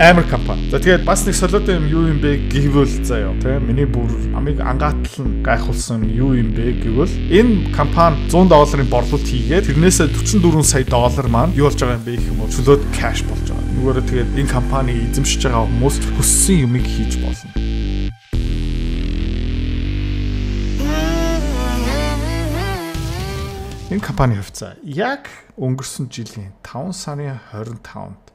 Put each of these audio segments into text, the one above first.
амар компани. За тэгээд бас нэг солиотой юм юу юм бэ гэвэл заяа тийм миний бүр амиг ангаатал нь гайхуулсан юу юм бэ гэвэл энэ компани $100 борлуулалт хийгээд тэрнээсээ $44 сая маань юу болж байгаа юм бэ гэх юм бол чөлөөт кэш болж байгаа. Нүгээрээ тэгээд энэ компани эзэмшиж байгаа хүмүүс хүссэн юмыг хийж болно. Энэ компани хувьцаа яг өнгөрсөн жилийн 5 сарын 25-нд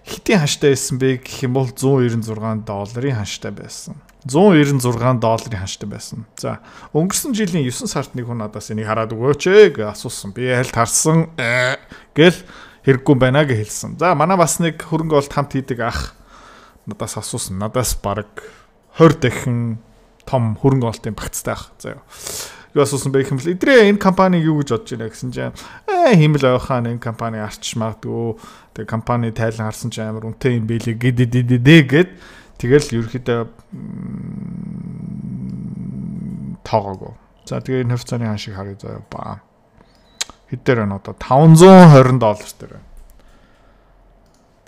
хитийн ханштай байсан бэ гэх юм бол $196 ханштай байсан. $196 ханштай байсан. За, өнгөрсөн жилийн 9 сард нэг хүн надаас энийг хараад өгөөч гэж асуусан. Би аль тарсан гэл хэрэггүй байна гэж хэлсэн. За, манай бас нэг хөрөнгө олт хамт хийдэг ах надаас асуусан. Надаас бараг 20 дахин том хөрөнгө олтын багцтай ах. За. Юу асуусан бэ гэхэл эдрээ энэ компани юу гэж бодож байна гэсэн чинь химэл ойхоо энэ компани арчиж магадгүй тэгээ компани тайлан харсан чинь амар үнэтэй юм бэлээ гэд тэгэл ерөөхдөө тоогоо. За тэгээ энэ хувьцааны хаан шиг харъя заяа ба. Хэд дээр байна одоо $520 дээр байна.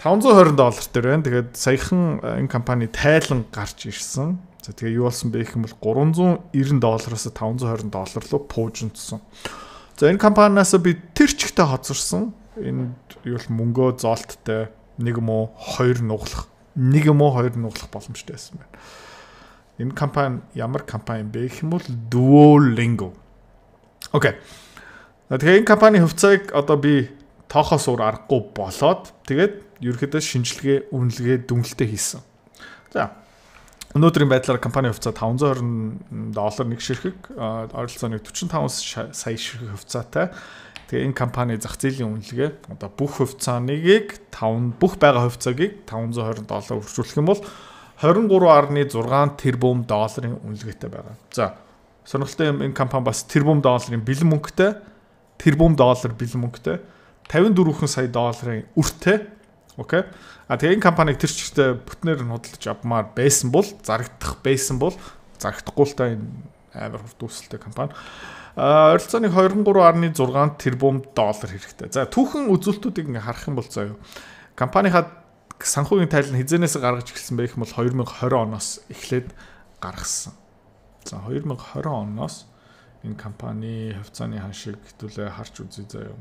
$520 дээр байна. Тэгээд саяхан энэ компани тайлан гарч ирсэн. За тэгээ юу болсон бэ гэх юм бол $390-аас $520 руу пуужинцсан. За энэ компаниас би тэр чигтээ хоцорсон. Энэ юу л мөнгөө зоолттой нэг юм уу хоёр нуглах боломжтой байсан байна. Энэ компани ямар компани бэ гэх юм бол Duolingo. Окей. Тэгээ энэ компани хувьцааг одоо би тоохоос өөр аргагүй болоод тэгээд ерөөхдөө шинжилгээ үнэлгээ дүнэлтээ хийсэн. За өнөөдрийн байдлаар компани хувьцаа $520 нэг ширхэг, ойролцоогоор 45 сая ширхэг хувьцаатай. Тэгээ энэ компани зах зээлийн үнэлгээ одоо бүх бүх байгаа хувьцаагийг $520 өргөжүүлэх юм бол $23.6 тэрбум үнэлгээтэй байгаа. За сонирхолтой юм энэ компани бас тэрбум долларын бэлэн мөнгөтэй, $54 сая өртөө. Окей. Тэгээ энэ компаниг тэр чигтээ бүтнээр нь худалдаж авмаар байсан бол зарагдахгүй л та энэ амар хурд үүсэлтэй компани. Ойролцоогоор $23.6 тэрбум хэрэгтэй. За түүхэн үзүүлэлтүүдийг ингээ харах юм бол заяа. Компанийхаа санхүүгийн тайлан хизээнээс гаргаж эхэлсэн байх юм бол 2020 оноос эхлээд гаргасан. За 2020 оноос энэ компани хувьцааны хаан шиг хэвлээ харж үзье заяа.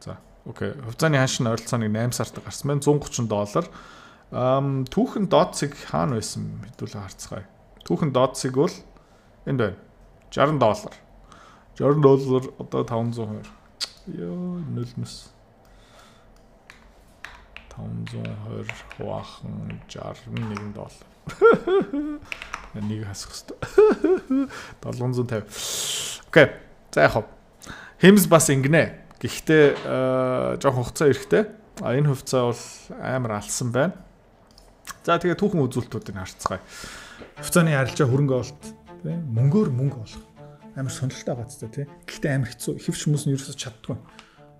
За окей, хувьцааны хаан шиг ойролцоогоор 8 сард гарсан байна. $130. Түүхэн дооцыг хаана байсан хэдүүлээ харцгаая. Түүхэн дооцыг бол энд байна. $60. $60 одоо 520. Ёо, нөлмөс. 520 хувахан $61. Нэг хасах хэвээр. $750. Окей. За яах вэ? Хэмс бас ингэнэ. Гэхдээ жоох хугацаа эрэхтэй. Энэ хувьцаа бол амар алсан байна. За тэгээ түүхэн үзүүлэлтүүдийг харцгаая. Хувьцааны арилжаа хөрөнгө олт тийм мөнгөөр мөнгө олох. Амар сонирхолтой байгаадтай тийм. Гэхдээ амар хэцүү. Хэвч хүмүүс нь ерөөсөж чаддгүй.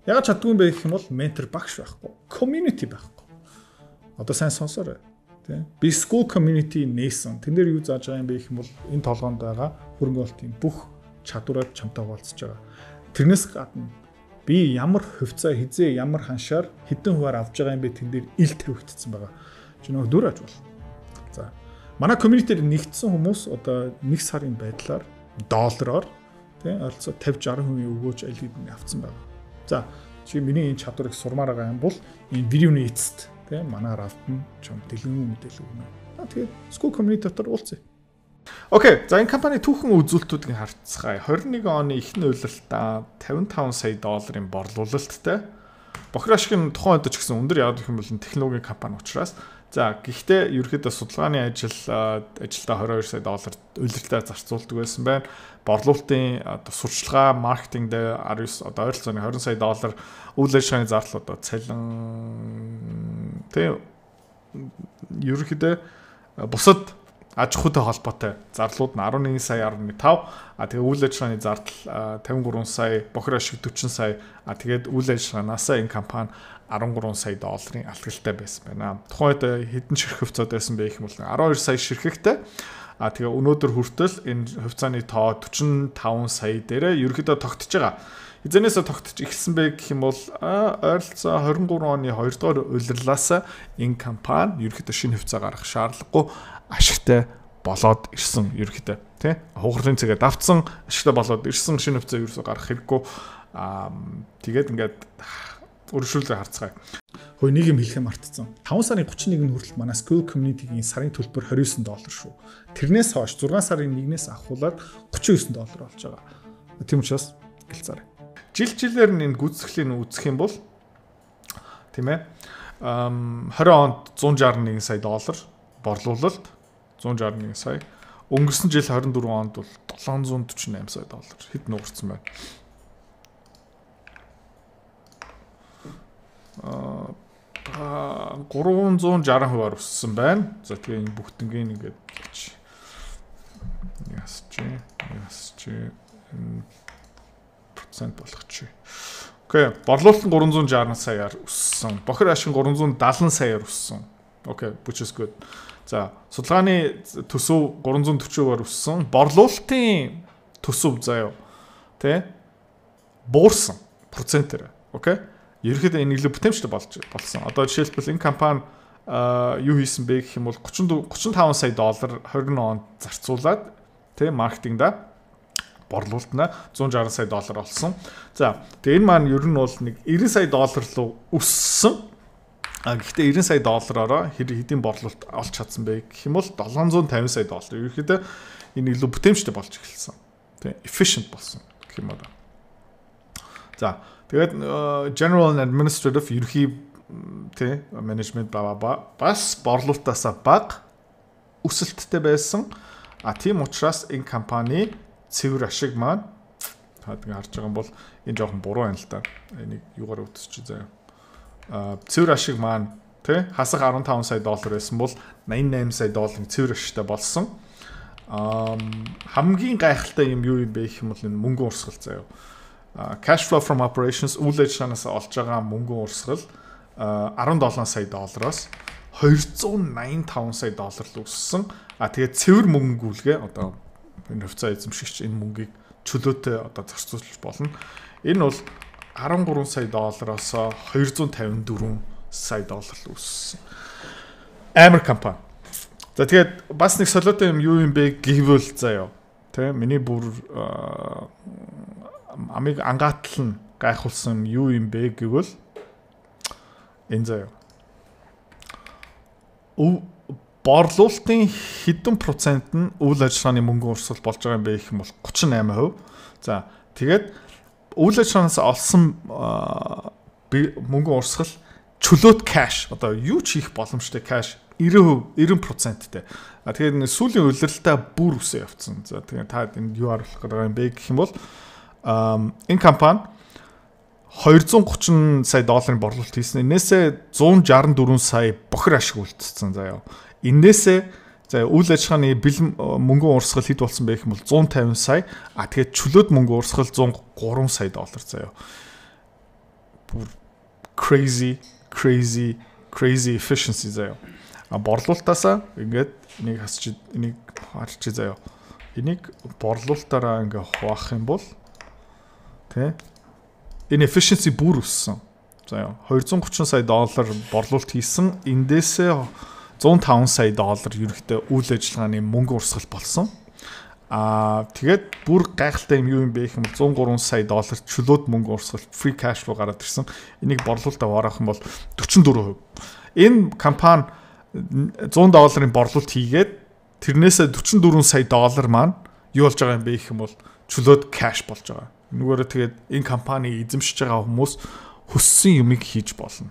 Ягаад чаддгүй юм бэ гэх юм бол ментор багш байхгүй. Community байхгүй. Одоо сайн сонсоорой. Тийм. Би school community нээсэн. Тэн дээр юу зааж байгаа юм бэ гэх юм бол энэ толгоонд байгаа хөрөнгө олтын бүх чадвараа чамтай хуваалцаж байгаа. Тэрнээс гадна би ямар хувьцаа хизээ ямар ханшаар хэдэн хуваар авж байгаа юм бэ тэн дээр ил тавигдсан байгаа. Чи нөгөө дүр аж бол. За. Манай community-д нэгдсэн хүмүүс одоо 1 сарын байдлаар доллараар тийм ойролцоо 50-60% өгөөж аль хэдийн авцсан байна. За, чи миний энэ чадварыг сурмаар байгаа юм бол энэ видеоны эцэст тийм манаар автна чам дэлгэн мэдээлэл өгнө. Тэгээд school community дотор уулзъя. Окей, за энэ компани түүхэн үзүүлэлтүүдийг харцгаая. 21 оны эхний уйлалтаа $55 сая борлуулалттай. Бохир ашиг нь тухайн үед ч гэсэн өндөр яваад ирэх юм бол технологийн компани учраас за гэхдээ ерөөхдөө судалгааны ажилдаа $22 сая уйлалтаар зарцуулдаг байсан байна. Борлуулалтын сурчлага, маркетингд 19 одоо ойролцоогоор $20 сая үйл ажиллагааны зардал одоо цалин тийм ерөөхдөө бусад аж ахуйтай холбоотой зарлууд нь 11 сая 15 тэгээ үйл ажиллагааны зардал 53 сая бохир ашиг 40 сая тэгээд үйл ажиллагаанаас энэ компани $13 сая алхалтай байсан байна. Тухайн үед хэдэн ширхэг хувьцаад байсан бэ гэх юм бол 12 сая ширхэгтэй тэгээ өнөөдөр хүртэл энэ хувьцааны тоо 45 сая дээрээ ерөөхдөө тогтож байгаа. Хизэнээс тогтож эхэлсэн бэ гэх юм бол ойролцоо 23 оны 2 дугаар улирлаас энэ компани ерөнхийдөө шинэ хөвцөө гаргах шаардлагагүй ашигтай болоод ирсэн ерөнхийдөө тий хугарлын цэгээ давтсан ашигтай болоод ирсэн шинэ хөвцөө ерөөсө гаргах хэрэггүй тэгээд ингээд өршөөлөөр харцгаая. Хөөе нэг юм хэлэх мартцсан. 5 сарын 31-нд хүртэл манай School Community-гийн сарын төлбөр $29 шүү. Тэрнээс хойш 6 сарын 1-ээс ахуулаад $39 болж байгаа. Тийм учраас гэлцээрэй. Жилээр энэ гүйцэтгэлийн үзэх юм бол тийм ээ 20 онд $161 сая борлуулалт 161 сая. Өнгөрсөн жил 24 онд бол $748 сая хэд нугарсан байна. 360% өссөн байна. За тэгээ энэ бүгднгийн ингээд ясч процент болгох чи. Окей, борлуулалт нь 360 саяар өссөн. Бохир ашиг 370 саяар өссөн. Окей, which is good. За, судалгааны төсөв 340%-аар өссөн. Борлуулалтын төсөв заяа. Тэ? Буурсан процентээр. Окей? Ерөнхийдөө энэ илүү бүтэмжтэй болсон. Одоо жишээлбэл энэ компани юу хийсэн бэ гэх юм бол $35 сая 20 онд зарцуулаад тэ маркетингда борлуулалтнаа $160 сая олсон. За тэгээ энэ маань ер нь бол нэг $90 сая руу өссөн. Гэхдээ $90 сая хэдийн борлуулалт олж чадсан бэ гэх юм бол $750 сая. Ерөнхийдөө энэ илүү бүтэмжтэй болж эхэлсэн. Тэ efficient болсон гэх юм байна. За тэгээд general and administrative ерхий тэ management бас борлуулалтаасаа бага өсөлттэй байсан. Тийм учраас энэ компани цэвэр ашиг маань хаадаг харж байгаа юм бол энэ жоохон буруу байна л да. Энийг юугаар үтсэж заяа. Цэвэр ашиг маань тэ хасах $15 сая байсан бол $88 сая цэвэр ашигтай болсон. Хамгийн гайхалтай юм юу юм бэ гэх юм бол энэ мөнгөн урсгал заяа. Cash flow from operations үйл ажиллагаанаас олж байгаа мөнгөн урсгал $17 сая $285 сая руу өссөн. Тэгээд цэвэр мөнгөнгүүлгээ одоо энэ хөвцөө эзэмшигч энэ мөнгийг чөлөөтэй одоо зарцуулж болно. Энэ бол $13 сая $254 сая руу өссөн. Амар компани. За тэгээд бас нэг солиотой юм юу юм бэ гэвэл заяа. Тэ миний бүр амиг ангаатал нь гайхуулсан юу юм бэ гэвэл энэ заяа. Борлуулалтын хэдэн процент нь үйл ажиллагааны мөнгөн урсгал болж байгаа юм бэ гэх юм бол 38%. За тэгээд үйл ажиллагаанаас олсон мөнгөн урсгал чөлөөт cash одоо юу ч хийх боломжтой cash 90%тэй. Тэгээд сүүлийн улиралтай бүр өсөө явцсан. За тэгээд та энд юу харуулах гэдэг юм бэ гэх юм бол энэ компани $230 сая борлуулалт хийсэн. Энээсээ $164 сая бохир ашиг үлдсэн заяа. Энээсээ за үйл ажиллагааны бэлэн мөнгөн урсгал хэд болсон бэ гэх юм бол 150 сая. Тэгээд чөлөөт мөнгөн урсгал $103 сая заяа. Бүр crazy efficiency заяа. Борлуулалтаасаа ингээд энийг харч заяа. Энийг борлуулалтаараа ингээд хуваах юм бол тэ энэ efficiency бүр өссөн. За $230 сая борлуулалт хийсэн. Эндээсээ $105 сая ерөнхийдөө үйл ажиллагааны мөнгөн урсгал болсон. Тэгээд бүр гайхалтай юм бэ гэх юм бол $103 сая чөлөөт мөнгөн урсгал free cash flow гараад ирсэн. Энийг борлуулалтаа вараах юм бол 44%. Энэ компани $100 борлуулалт хийгээд тэрнээсээ $44 сая маань юу болж байгаа юм бэ гэх юм бол чөлөөт cash болж байгаа. Нүгээрээ тэгээд энэ компани эзэмшиж байгаа хүмүүс хүссэн юмыг хийж болно.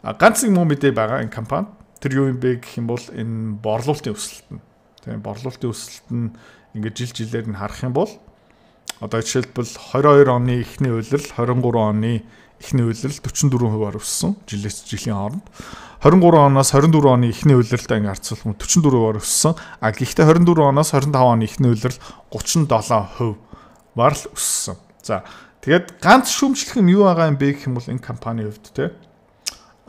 Ганц нэг муу мэдээ байгаа энэ компани. Тэр юу юм бэ гэх юм бол энэ борлуулалтын өсөлт нь. Тийм борлуулалтын өсөлт нь ингээд жилээр нь харах юм бол одоо жишээлбэл 22 оны эхний улирал 23 оны эхний улирал 44%-аар өссөн жилийн хооронд. 23 оноос 24 оны эхний улиралтай ингээд харьцуулах нь 44%-аар өссөн. Гэхдээ 24 оноос 25 оны эхний улирал 37% л өссөн. За тэгээд ганц шүүмжлэх нь юу байгаа юм бэ гэх юм бол энэ компани хувьд те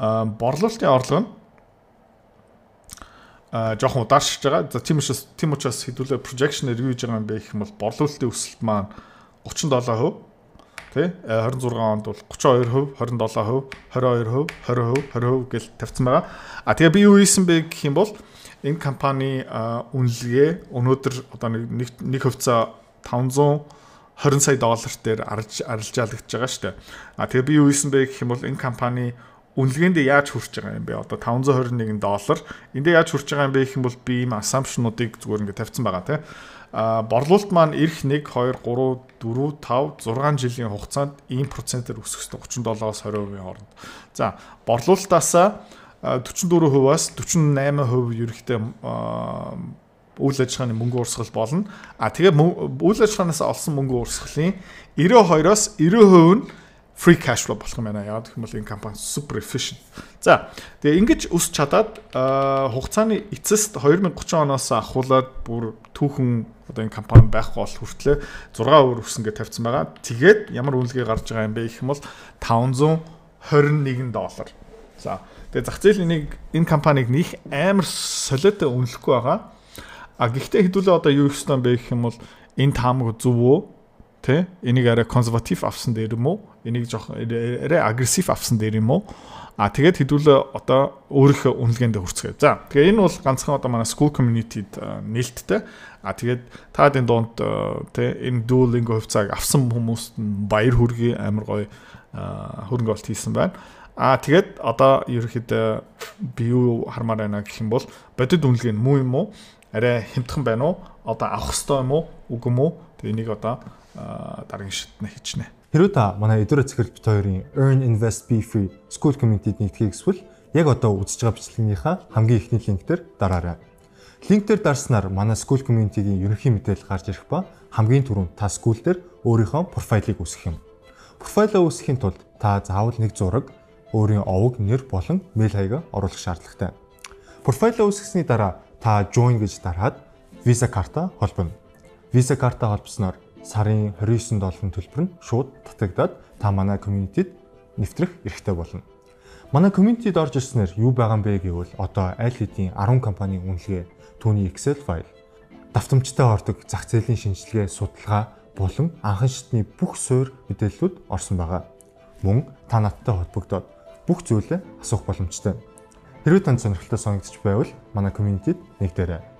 борлуулалтын орлого нь жоохон ударшиж байгаа. За тийм учраас хэдүүлээ projection-ээр юу хийж байгаа юм бэ гэх юм бол борлуулалтын өсөлт маань 37%. Тэ 26 онд бол 32%, 27%, 22%, 20% гэл тавьсан байгаа. Тэгээ би юу хийсэн бэ гэх юм бол энэ компани үнэлгээ өнөөдөр одоо нэг хувьцаа $520 сая дээр арилжаалагдж байгаа шүү дээ. Тэгээ би юу хийсэн бэ гэх юм бол энэ компани үнэлгээнд яаж хүрч байгаа юм бэ? Одоо $521. Энд яаж хүрч байгаа юм бэ гэх юм бол би ийм assumption-уудыг зүгээр ингээд тавьсан байгаа тийм. Борлуулалт маань ирэх 1 2 3 4 5 6 жилийн хугацаанд ийм процентээр өсөх ёстой 37-оос 20% хооронд. За, борлуулалтаасаа 44%-аас 48% ерөнхийдөө үйл ажиллагааны мөнгө урсгал болно. Тэгээ үйл ажиллагаанаас олсон мөнгө урсгалын 92-оос 90% нь free cash flow болох юм байна. Яг гэх юм бол энэ компани super efficient. За, тэгээ ингэж өсч чадаад хугацааны эцэст 2030 оноос ахуулаад бүр түүхэн одоо энэ компани байхгүй бол хүртлээр 6% өссөн гэж тавьсан байгаа. Тэгээд ямар үнэлгээ гарч байгаа юм бэ гэх юм бол $521. За, тэгээ зах зээлийн энэ компаниг нөх амар солиотой үнэлэхгүй байгаа. Гэхдээ хэдүүлээ одоо юу хийсэн бэ гэх юм бол энэ таамаг зөв үү? Тэ? Энийг арай консерватив авсан дээр юм уу? Энийг жоох арай агрессив авсан дээр юм уу? Тэгээд хэдүүлээ одоо өөрийнхөө үнэлгээндээ хүрцгээе. За, тэгээ энэ бол ганцхан одоо манай school community-д нээлттэй. Тэгээд таад энэ донд тэ энэ Duolingo хувьцааг авсан хүмүүст баяр хүргэе, амар гоё хөрөнгө оруулалт хийсэн байна. Тэгээд одоо ерөөхдөө би юу хармаар байна гэх юм бол бодит үнэлгээ нь муу юм уу? Арай хямдхан байна уу? Одоо авах хэрэгтэй юм уу? Үгүй юм уу? Тэгээ энийг одоо дараагийн шатны хийчнэ. Хэрвээ та манай эдгээр цэцэрлэг бит хоёрын Earn Invest Be Free School Community-д нэгтгэхийг хүсвэл яг одоо үзэж байгаа бичлэгийнхаа хамгийн ихний линктээр дараарай. Линктээр дарснаар манай School Community-гийн ерөнхий мэдээлэл гарч ирэх ба хамгийн түрүүнд та school дээр өөрийнхөө профайлыг үүсгэх юм. Профайлаа үүсгэхийн тулд та заавал нэг зураг, өөрийн овог, нэр болон мэйл хаягаа оруулах шаардлагатай. Профайлаа үүсгэсний дараа та join гэж дараад Visa карта холбоно. Visa карта холбосноор сарын $29 төлбөр нь шууд татагдаад та манай community-д нэвтрэх эрхтэй болно. Манай community-д орж ирснээр юу байгаа юм бэ гэвэл одоо аль хэдийн 10 компанийн үнэлгээ, түүний Excel файл, давтамжтай ордог зах зээлийн шинжилгээ, судалгаа болон анхан шатны бүх суурь мэдээллүүд орсон байгаа. Мөн та надтай холбогдоод бүх зүйлээ асуух боломжтой. Хэрвээ танд сонирхолтой санагдчих байвал манай community-д нэгдээрэй.